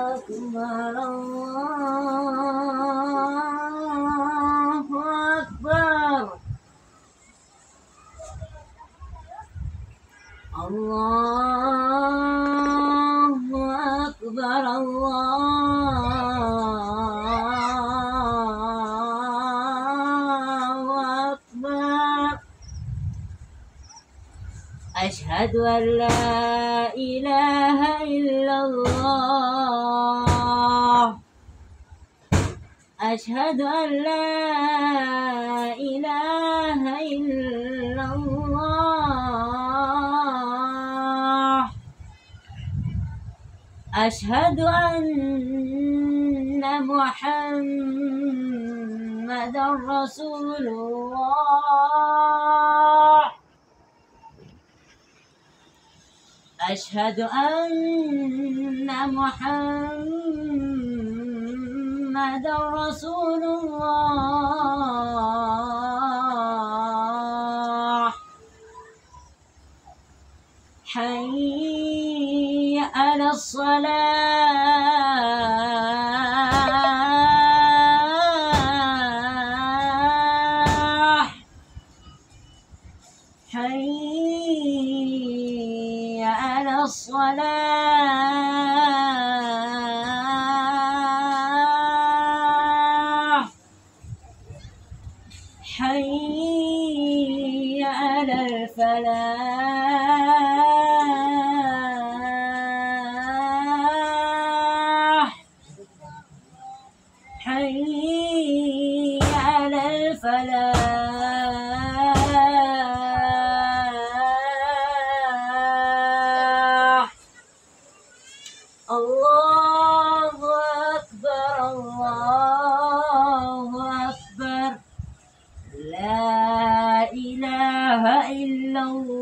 أكبر الله أكبر الله أكبر الله أكبر أشهد أن لا إله إلا الله أشهد أن لا إله إلا الله أشهد أن محمدًا رسول الله أشهد أن محمدًا رسول الله حي على الصلاة حي على الصلاة حي على الفلاح حي على الفلاح الله أكبر الله أكبر لا إله إلا الله